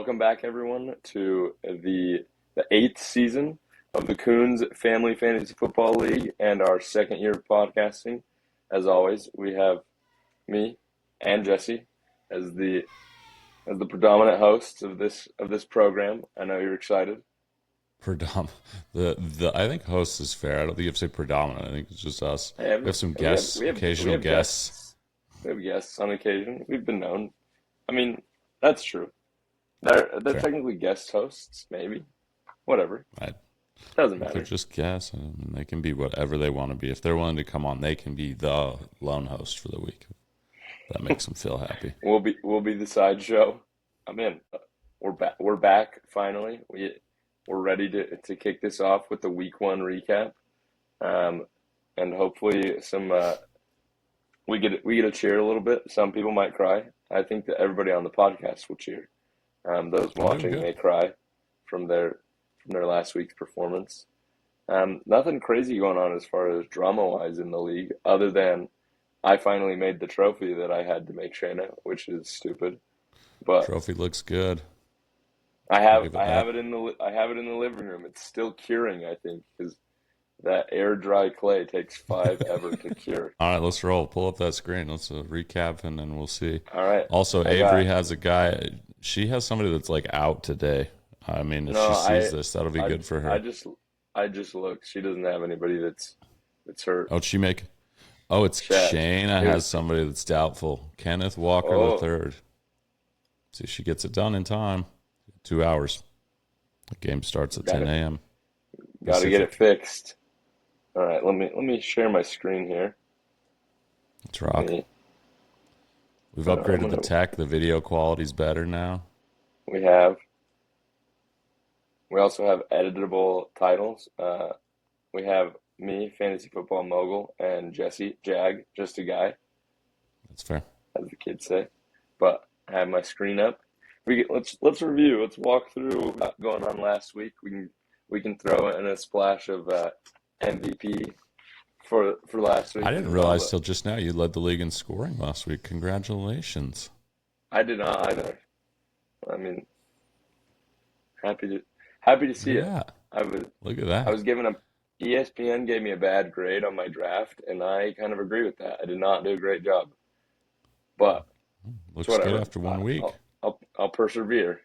Welcome back, everyone, to the eighth season of the Coons Family Fantasy Football League and our second year of podcasting. As always, we have me and Jesse as the predominant hosts of this program. I know you're excited. The I think host is fair. I don't think you have to say predominant. I think it's just us. I We have, have some we have, guests, we have, we occasional have guests. guests. We have guests on occasion. We've been known. I mean, that's true. They're Fair. technically guest hosts, maybe. Whatever. I Doesn't think they're matter. just guests, and they can be whatever they want to be. If they're willing to come on, they can be the lone host for the week. That makes them feel happy. We'll be the sideshow. I'm in. We're back finally. We're ready to kick this off with the week one recap, um, and hopefully we get to cheer a little bit. Some people might cry. I think that everybody on the podcast will cheer. Those I'm doing watching good. may cry from their last week's performance. Nothing crazy going on as far as drama wise in the league, other than I finally made the trophy that I had to make Shayna, which is stupid. But Trophy looks good. I I'll have give it I have that. it in the living room. It's still curing, I think, because that air dry clay takes five ever to cure. All right, let's roll. Pull up that screen. Let's recap, and then we'll see. All right, Also, I Avery got has a guy. She has somebody that's like out today. I mean, if no. she sees I this, that'll be I good for I her. just looked. She doesn't have anybody that's hurt. Oh, did she make? Oh, it's Chat. Shayna It has was somebody that's doubtful. Kenneth Walker the oh, third. See if she gets it done in time. 2 hours. The game starts at got 10 it. a.m. Got to get it Pacific. fixed. All right, let me share my screen here. Let's Let rock. me. We've I'm upgraded the gonna. tech. The video quality's better now. We have. We also have editable titles. We have me, fantasy football mogul, and Jesse, Jag, just a guy, That's fair. as the kids say. But I have my screen up. Let's review. Let's walk through what going on last week. We can throw in a splash of MVP for last I week as didn't well. realize But till just now you led the league in scoring last week. Congratulations. I did not either. I mean, happy to happy to see Look at it. that. I was Look at I that. was given a ESPN gave me a bad grade on my draft, and I kind of agree with that. I did not do a great job, but it's Looks good whatever. after 1 week. I'll persevere.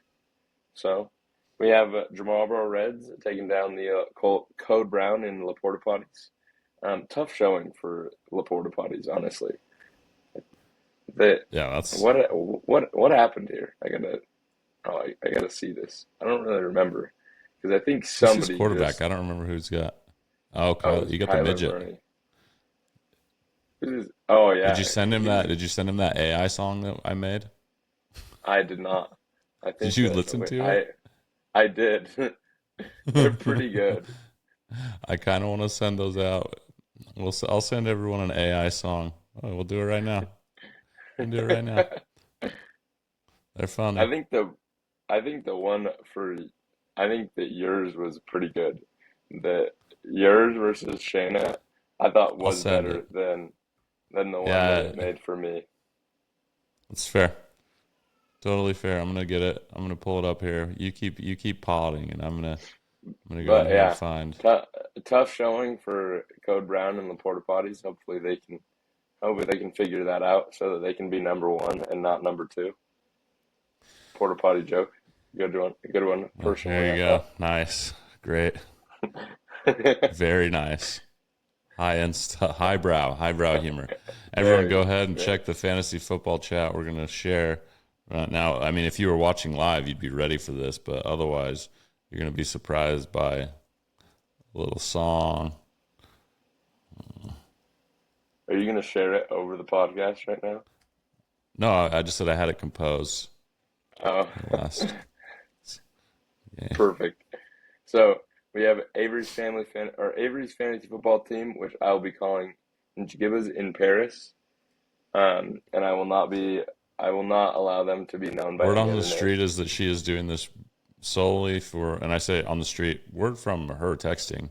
So we have Jamal Reds taking down the Code Brown in Laporta Potties. Tough showing for Laporta Potties, honestly. The Yeah, that's what happened here? I gotta see this. I don't really remember because I think who's his somebody quarterback. just I don't remember who's got. Oh, oh, it Kyle, was you got the Kyler midget. Murray. Oh Did yeah, you send him he's that? Did you send him that AI song that I made? I did not. I Did think you that listen wait, to it? I did. They're pretty good. I kind of want to send those out. I'll send everyone an AI song. Oh, we'll do it right now. We can do it right now. They're I funny. think the I think the one for I think that yours was pretty good. The yours versus Shayna I thought I'll was send it. better than the one that Yeah, it made for me. it's fair. Totally fair. I'm gonna get it. I'm gonna pull it up here. You keep potting, and I'm gonna go in But here and yeah, find. tough tough showing for Code Brown and the Porta Potties. Hopefully they can figure that out so that they can be number one and not number two. Porta Potty joke. Good one. There Personally, you I go. thought. Nice. Great. Very nice. Highbrow humor. Everyone, Very, go ahead and very. check the fantasy football chat. We're gonna share now. I mean, if you were watching live, you'd be ready for this, but otherwise, you're gonna be surprised by a little song. Are you gonna share it over the podcast right now? No, I just said I had it composed Oh, last game. perfect. So we have Avery's fantasy football team, which I will be calling Njigibas in Paris. And I will not allow them to be known by Word any on the other name. street is that she is doing this solely for, and I say on the street, word from her texting.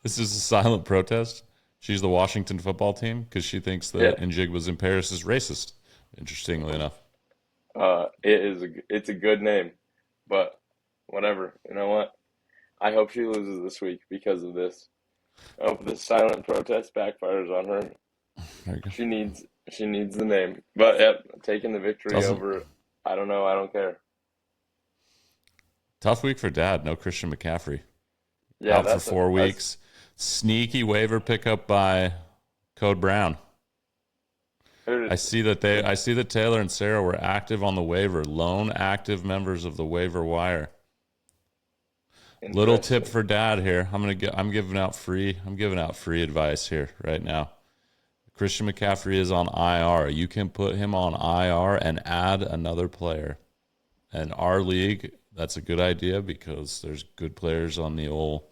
This is a silent protest. She's the Washington football team because she thinks Yeah. that Njig was in Paris is racist. Interestingly enough, It's a good name, but whatever. You know what? I hope she loses this week because of this. I hope this silent protest backfires on her. There you go. She needs the name. But yep, taking the It's victory also over. I don't know. I don't care. tough week for Dad. No Christian McCaffrey. Yeah, Out for 4 weeks. Sneaky waiver pickup by Code Brown. I see that Taylor and Sarah were active on the waiver, lone active members of the waiver wire. Little tip interesting. for Dad here. I'm giving out free advice here right now. Christian McCaffrey is on IR. You can put him on IR and add another player. And our league, that's a good idea because there's good players on the old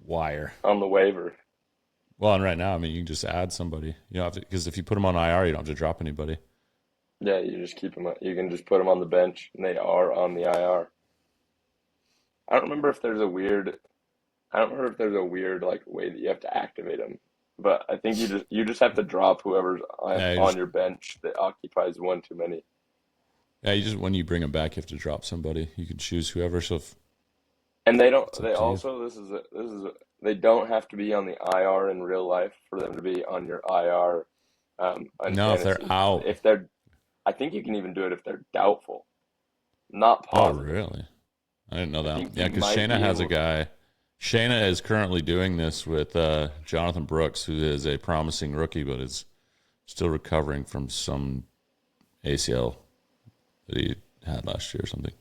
wire. On the waiver. Well, and right now, I mean, you can just add somebody. You know, because if you put them on IR, you don't have to drop anybody. Yeah, you just keep them. You can just put them on the bench, and they are on the IR. I don't remember if there's a weird. I don't remember if there's a weird like way that you have to activate them, but I think you just have to drop whoever's Yeah, on your bench that occupies one too many. you just when you bring them back, you have to drop somebody. You can choose whoever. So And they don't. it's up They to you. also they don't have to be on the IR in real life for them to be on your IR on No, if they're fantasy. out. If they're, I think you can even do it if they're doubtful, not Oh, positive. really? I didn't know I that. think Yeah, you because might Shayna be has a able. guy. Shayna is currently doing this with Jonathan Brooks, who is a promising rookie, but is still recovering from some ACL that he had last year or something.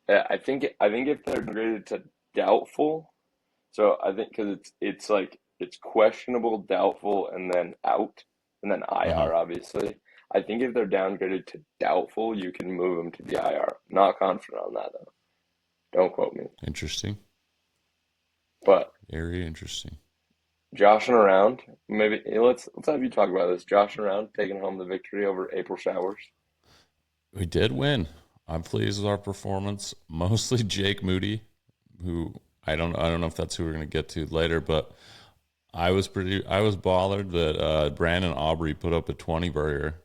Yeah, I think if they're graded to doubtful, so I think because it's like it's questionable, doubtful, and then out, and then Uh huh. IR obviously. I think if they're downgraded to doubtful, you can move them to the IR. Not confident on that though. Don't quote me. Interesting. But Very interesting. joshing around, maybe let's have you talk about this. Joshing around, taking home the victory over April showers. We did win. I'm pleased with our performance. Mostly Jake Moody, who I don't know if that's who we're going to get to later, but I was bothered that Brandon Aubrey put up a 20 burger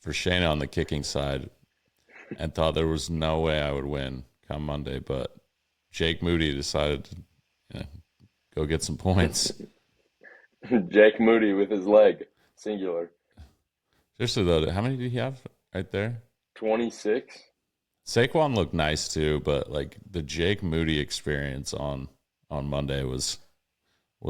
for Shayna on the kicking side and thought there was no way I would win come Monday, but Jake Moody decided to you know, go get some points. Jake Moody with his leg, singular. Seriously though, how many did he have right there? 26. Saquon looked nice too, but like the Jake Moody experience on Monday was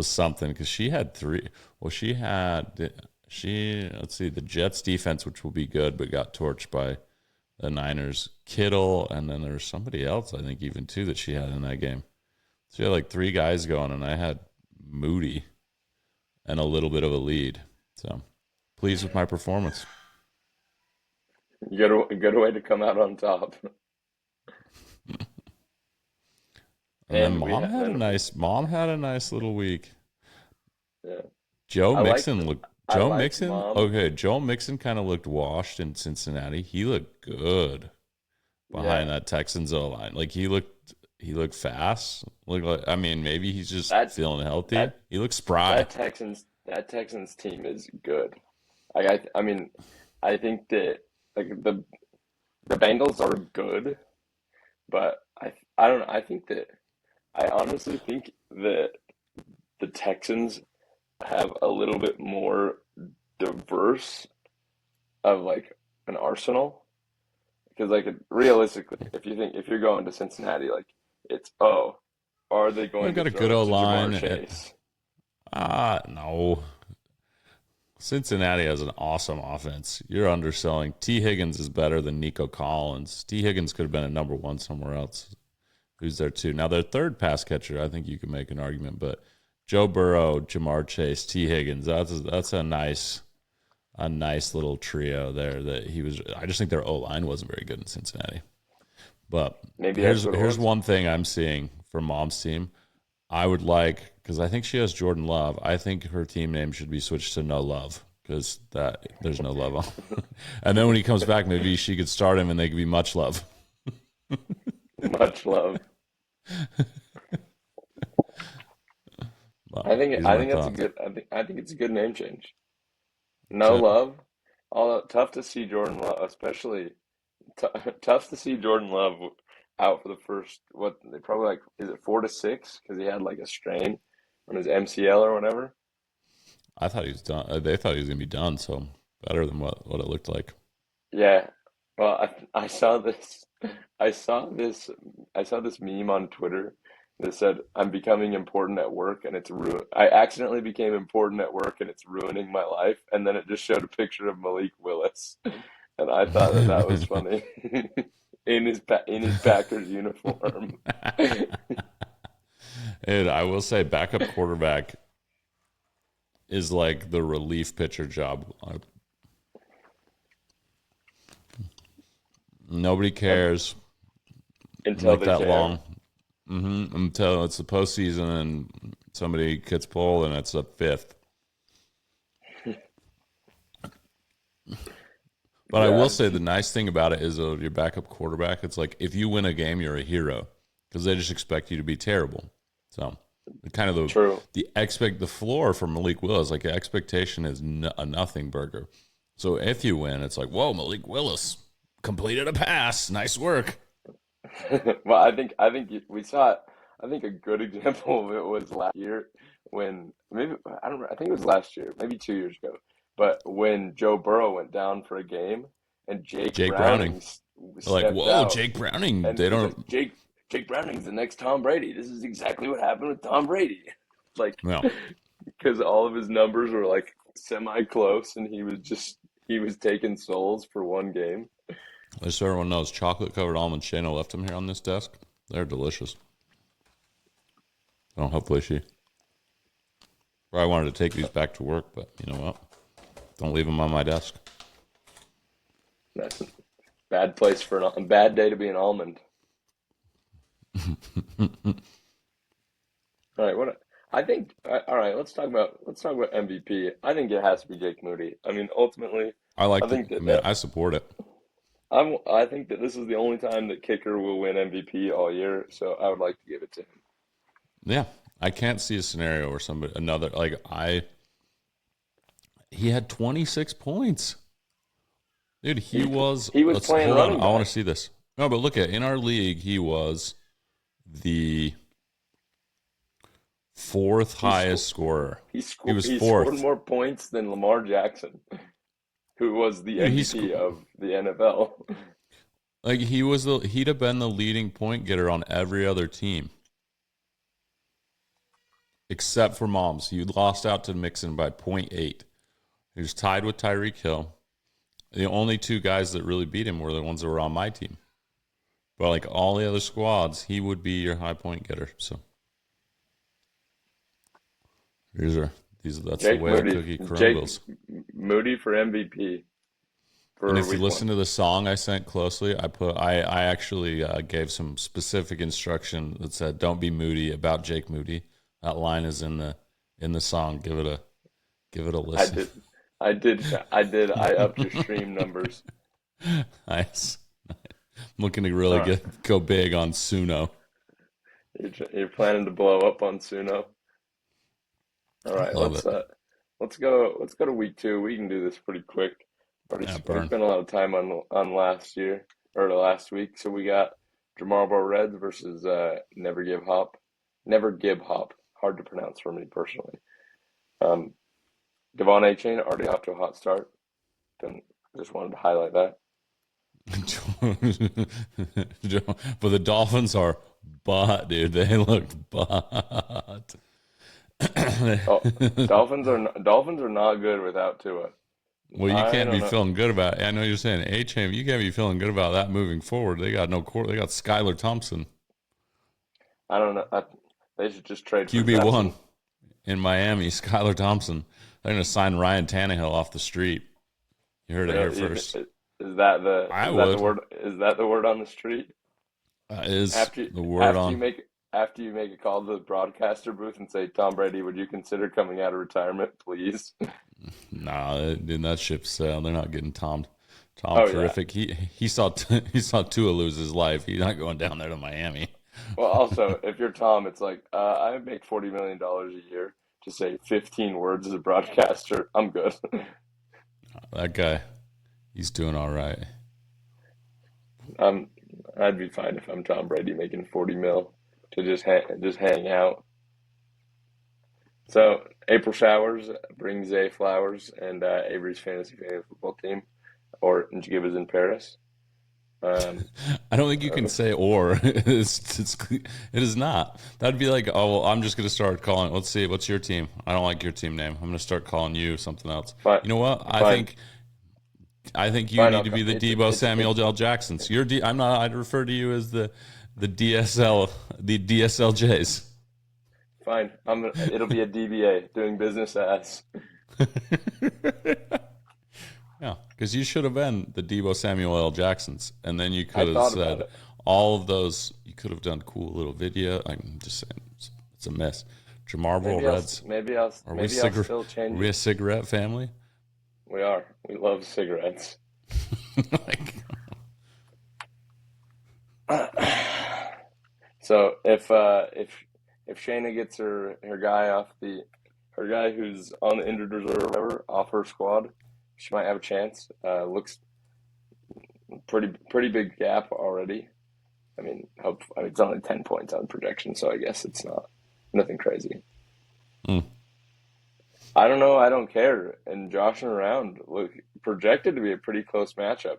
something because she had three. Well, she let's see the Jets defense, which will be good, but got torched by the Niners. Kittle, and then there was somebody else I think even too that she had in that game. So she had like three guys going, and I had Moody and a little bit of a lead. So pleased with my performance. Good way to come out on top. And then And we ha then mom had a nice little week. yeah. Joe I liked Mixon looked I Joe liked Mixon mom. okay, Joe Mixon kind of looked washed in Cincinnati. He looked good behind Yeah. that Texans O line. Like he looked fast. Looked like I mean maybe he's just That feeling healthy. that He looked spry. that Texans team is good. I mean I think that like the Bengals are good, but I don't know. I think that I honestly think that the Texans have a little bit more diverse of like an arsenal. Because like realistically, if you're going to Cincinnati, like it's are they They've going to got a throw good it O to Jamar line. Chase? No. Cincinnati has an awesome offense. You're underselling. T. Higgins is better than Nico Collins. T. Higgins could have been a number one somewhere else. Who's there too? Now their third pass catcher, I think you could make an argument, but Joe Burrow, Jamar Chase, T. Higgins. That's a nice little trio there. That he was. I just think their O line wasn't very good in Cincinnati. But Maybe that's what it here's was. one thing I'm seeing from Mom's team. I would like because I think she has Jordan Love. I think her team name should be switched to No Love because that there's no love on. And then when he comes back, maybe she could start him and they could be Much Love. Much love. Well, I think these are I my think that's a thoughts. good. I think it's a good name change. No So love. Although tough to see Jordan Love, especially t tough to see Jordan Love out for the first what they probably like is it 4 to 6 because he had like a strain on his MCL or whatever. I thought he was done. They thought he was gonna be done. So better than what it looked like. Yeah. Well, I saw this I saw this I saw this meme on Twitter that said I'm becoming important at work and it's I accidentally became important at work and it's ruining my life, and then it just showed a picture of Malik Willis, and I thought that that was funny in his Packers uniform. And I will say, backup quarterback is like the relief pitcher job. Nobody cares Until like they that care. long until it's the postseason and somebody gets pulled and it's a fifth. But I will Yeah, say the nice thing about it is your backup quarterback. It's like if you win a game, you're a hero because they just expect you to be terrible. So kind of true. the floor for Malik Willis, like the expectation is a nothing burger. So if you win, it's like, whoa, Malik Willis completed a pass. Nice work. Well, I think we saw it. I think a good example of it was last year when maybe I don't know, I think it was last year, maybe 2 years ago. But when Joe Burrow went down for a game and Jake Jake Browning. Browning Like, stepped whoa, out, Jake Browning. and They he's like don't. Jake Browning's the next Tom Brady. This is exactly what happened with Tom Brady. Like No, because all of his numbers were like semi close, and he was taking souls for one game. just so everyone knows, chocolate covered almond. Shayna left them here on this desk. They're delicious. So hopefully she probably wanted to take these back to work, but you know what? Don't leave them on my desk. That's a bad place for a bad day to be an almond. All right, what I think. All right, let's talk about MVP. I think it has to be Jake Moody. I mean, ultimately, I I like the. think I that mean, I support it. I think that this is the only time that kicker will win MVP all year. So I would like to give it to him. Yeah, I can't see a scenario where somebody another like I. He had 26 points, dude. He He was. he was Let's playing hold on. running I want back. to see this. No, but look at in our league, he was the fourth He sco- highest scorer. he He sco- was he scored fourth. more points than Lamar Jackson, who was the Dude, MVP of the NFL. like he'd have been the leading point getter on every other team except for Moms. He lost out to Mixon by point 0.8. He was tied with Tyreek Hill. The only two guys that really beat him were the ones that were on my team. But like all the other squads, he would be your high point getter. So these are that's the Jake way the Moody, cookie Jake crumbles. Moody for MVP And for if you week one. listen to the song I sent closely, I actually gave some specific instruction that said, "Don't be moody about Jake Moody." That line is in the song. Give it a I listen. did, I upped your stream numbers. Nice. I'm looking to really All right, go big on Suno. you're planning to blow up on Suno. All right, Love it. let's go to week two. We can do this pretty quick. Yeah, We burn. spent a lot of time on last year or the last week. So we got Jamarlboro Reds versus Never Give Hop. Hard to pronounce for me personally. Um, Devon A. Chain already off to a hot start. Then just wanted to highlight that. But the Dolphins are butt, dude. They look butt. Oh, Dolphins are not good without Tua. Well, you I can't don't be know. feeling good about it. I know you're saying H-Ham. You can't be feeling good about that moving forward. They got no court. They got Skylar Thompson, I don't know. They should just trade for QB1 Justin. in Miami. Skylar Thompson. They're going to sign Ryan Tannehill off the street. You heard it here Really? first. I Is that the would. word? Is that the word on the street? Is After the word after you on? make after you make a call to the broadcaster booth and say, Tom Brady, would you consider coming out of retirement, please? Nah, dude, that ship's sailed. They're not getting Tom. Tom, Oh yeah. terrific. He saw he saw Tua lose his life. He's not going down there to Miami. Well, also, if you're Tom, it's like I make $40 million a year to say 15 words as a broadcaster. I'm good. That guy. He's doing all right. Um, I'd be fine if I'm Tom Brady making 40 mil to just hang out. So April showers bring Zay flowers and Avery's fantasy football team, or Njigba's in Paris. Um, I don't think you can say or. It is not. That'd be like, oh, well, I'm just going to start calling. Let's see, what's your team? I don't like your team name. I'm going to start calling you something else. fine, You know what? fine, I think you fine. need to be the Debo Samuel L. Jacksons. I'm not. I'd refer to you as the DSL, the DSLJs. Fine. It'll be a DBA, doing business as. Yeah, because you should have been the Debo Samuel L. Jacksons, and then you I could have thought about said it. all of those. You could have done cool little video. I'm just saying, it's a mess. Jamarville Maybe I'll Reds. maybe I'll Are we maybe I'll still Are change we it. a cigarette family? We are. We love cigarettes. Like, So if Shayna gets her guy her guy who's on the injured reserve or whatever off her squad, she might have a chance. Looks pretty big gap already. I mean, it's only 10 points on projection, so I guess it's nothing crazy. mm, I don't know. I don't care. And joshing around, look, projected to be a pretty close matchup.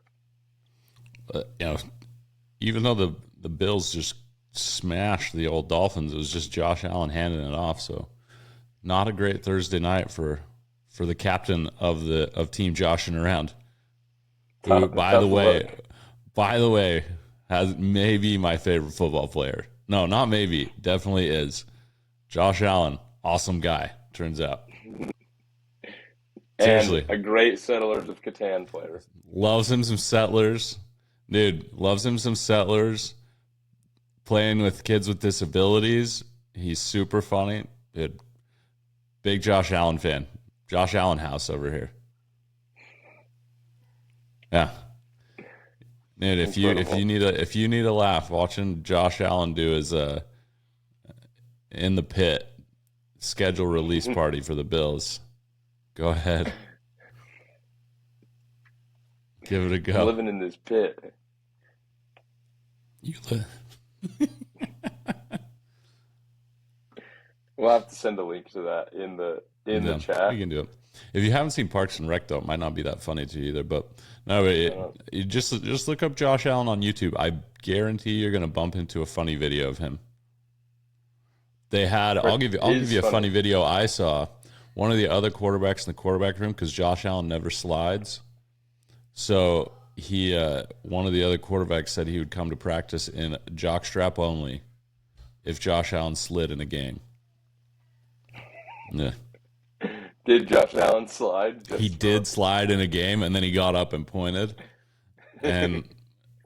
you know, even though the Bills just smashed the old Dolphins, it was just Josh Allen handing it off. So not a great Thursday night for the captain of Team Joshing Around. Who, Tough look. by the way, has maybe my favorite football player. No, not maybe, definitely is. Josh Allen, awesome guy. Turns out, And seriously, a great Settlers of Catan player. loves him some Settlers, dude. Loves him some Settlers. Playing with kids with disabilities, he's super funny, dude. Big Josh Allen fan. Josh Allen house over here. Yeah. Dude, Incredible. if you need a laugh, watching Josh Allen do his in the pit schedule release party for the Bills, go ahead, give it a I'm go. living in this pit. You li- We'll have to send a link to that in the yeah, we chat. can do it. If you haven't seen Parks and Rec, though, it might not be that funny to you either. But no, Uh, you just look up Josh Allen on YouTube. I guarantee you're going to bump into a funny video of him. They had. Rick I'll give is you a funny. funny video I saw. One of the other quarterbacks in the quarterback room, because Josh Allen never slides. So one of the other quarterbacks said he would come to practice in jockstrap only if Josh Allen slid in a game. Yeah. Did Josh Allen slide He just did for? slide in a game, and then he got up and pointed, and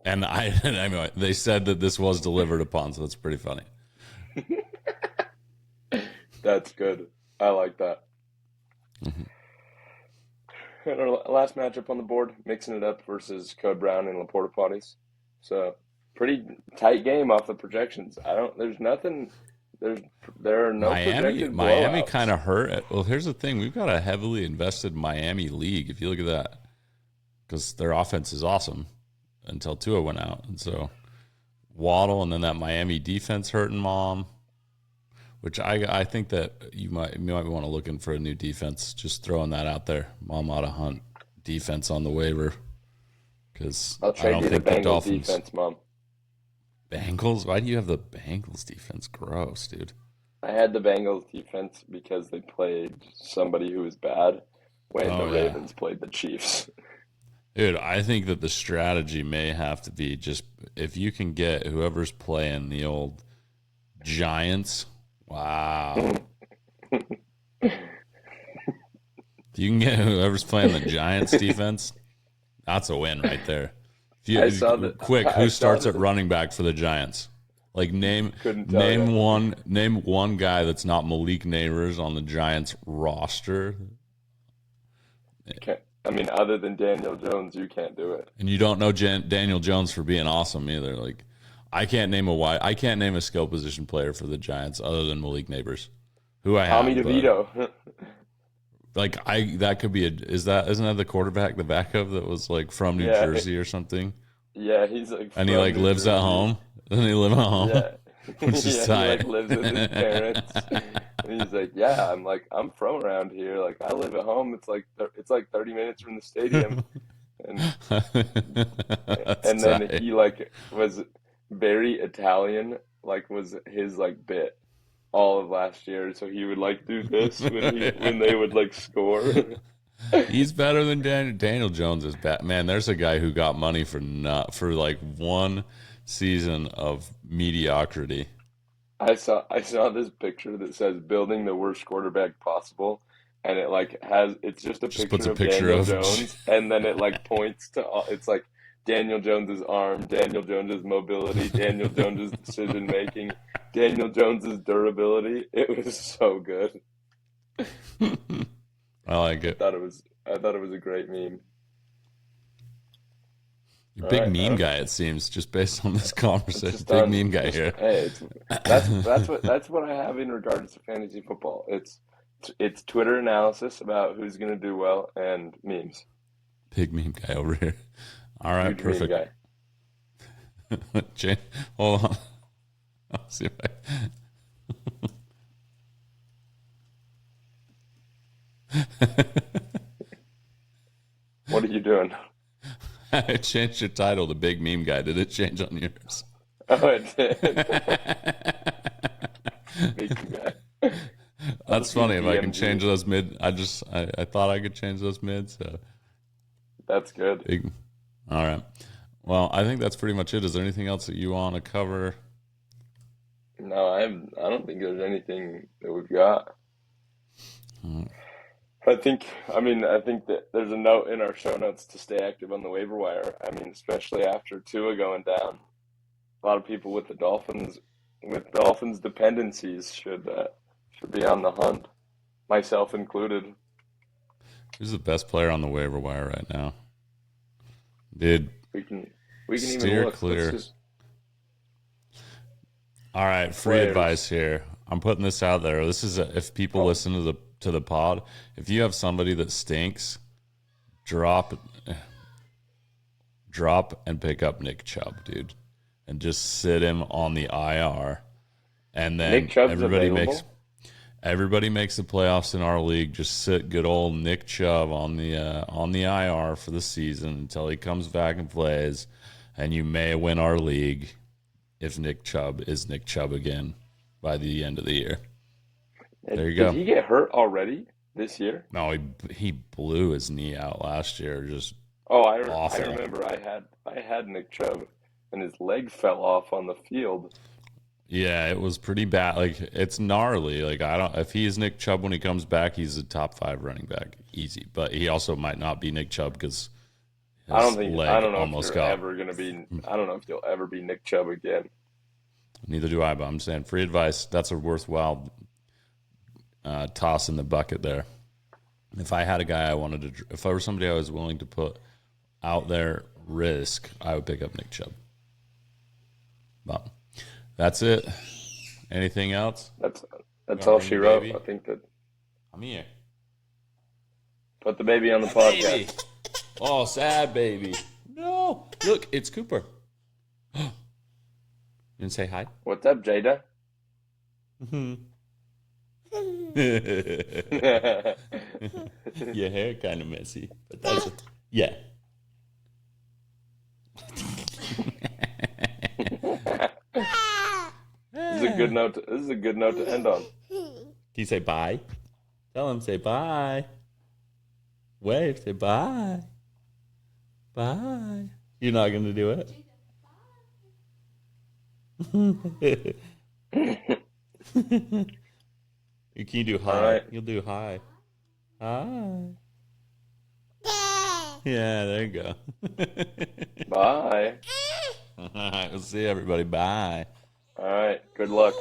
anyway, they said that this was delivered upon, so that's pretty funny. That's good. I like that. Mhm. And our last matchup on the board, mixing it up versus Code Brown and Laporta Potties. So pretty tight game off the projections. I don't. There's nothing. There's there are no projected Miami kind blowouts. of hurt it. Well, here's the thing: we've got a heavily invested Miami league. If you look at that, because their offense is awesome until Tua went out, and so Waddle, and then that Miami defense hurting mom. Which I think that you might want to look in for a new defense. Just throwing that out there. Mom ought to hunt defense on the waiver because I'll I trade don't you the think the Bengals Dolphins defense, Mom. Bengals. Why do you have the Bengals defense? Gross, dude. I had the Bengals defense because they played somebody who was bad when the Oh yeah, Ravens played the Chiefs. dude. I think that the strategy may have to be just if you can get whoever's playing the old Giants. Wow. If you can get whoever's playing the Giants defense, that's a win right there. I saw that. Quick, I who saw starts at that. running back for the Giants? Like Couldn't tell you. name one guy that's not Malik Neighbors on the Giants roster, Can't, I mean, other than Daniel Jones, you can't do it. and you don't know Daniel Jones for being awesome either. Like I can't name a skill position player for the Giants other than Malik Neighbors, who I Tommy have, but DeVito. Like that could be isn't that the quarterback, the backup that was like from New Yeah, Jersey or something? yeah, he's like And he from like New lives at Jersey. home. Doesn't he live at home? Yeah. Which is Yeah, he like tight. lives with his parents. And he's like, "Yeah, I'm from around here. Like I live at home. It's like 30 minutes from the stadium." And That's and then tight. he like was very Italian, like was his like bit all of last year. So he would like do this when they would like score. He's better than Daniel. Daniel Jones is bad. Man, there's a guy who got money for not for like one season of mediocrity. I saw this picture that says building the worst quarterback possible, and it like has it's just a Just puts picture a of picture Daniel of Jones, and then it like points to it's like Daniel Jones's arm, Daniel Jones's mobility, Daniel Jones's decision making, Daniel Jones's durability. It was so good. I like it. I thought it was a great meme. You're a All big right, meme guy, it seems, just based on this it's conversation. just Big on meme guy just here. hey, that's what I have in regards to fantasy football. It's Twitter analysis about who's gonna do well and memes. Big meme guy over here. All right, Huge meme perfect. guy. Jane, hold on. I'll see if What are you doing? I changed your title to Big Meme Guy. Did it change on yours? Oh, it did. Big guy. I'll That's just use funny if I can BMG. change those mid. I thought I could change those mid. So That's good. big. All right. Well, I think that's pretty much it. Is there anything else that you want to cover? No, I don't think there's anything that we've got. Mm, I think that there's a note in our show notes to stay active on the waiver wire. I mean, especially after Tua going down, a lot of people with Dolphins dependencies should be on the hunt, myself included. Who's the best player on the waiver wire right now? Dude, We can we can even steer look. Let's clear. just All right, free players. advice here. I'm putting this out there. This is if people Oh, listen to the pod. If you have somebody that stinks, drop drop and pick up Nick Chubb, dude, and just sit him on the IR. And Nick then Chubb's available. everybody makes the playoffs in our league. Just sit good old Nick Chubb on the IR for the season until he comes back and plays, and you may win our league if Nick Chubb is Nick Chubb again by the end of the year. There you Did go. he get hurt already this year? No, he blew his knee out last year. Just Oh, I awful. remember I had Nick Chubb and his leg fell off on the field. Yeah, it was pretty bad. Like it's gnarly. Like I don't. If he's Nick Chubb when he comes back, he's a top 5 running back, easy. But he also might not be Nick Chubb because his I leg don't know if almost you're got. ever gonna be. I don't know if you'll ever be Nick Chubb again. Neither do I. But I'm saying free advice. That's a worthwhile toss in the bucket there. If I had a guy I wanted to, if I were somebody I was willing to put out there risk, I would pick up Nick Chubb. But that's it. Anything else? That's You that's want to all bring she the wrote. baby? I think that I'm here. put the baby on the My baby. podcast. Oh, sad baby. No. Look, it's Cooper. You didn't say hi? What's up, Jada? Your hair kind of messy, but that's it. Yeah. This is a good note to end on. Can you say bye? Tell him say bye. Wave, say bye. Bye. You're not gonna do it. Can you do All hi? right. You'll do hi. Hi. Yeah, there you go. Bye. All right, we'll see everybody. Bye. All right. Good luck.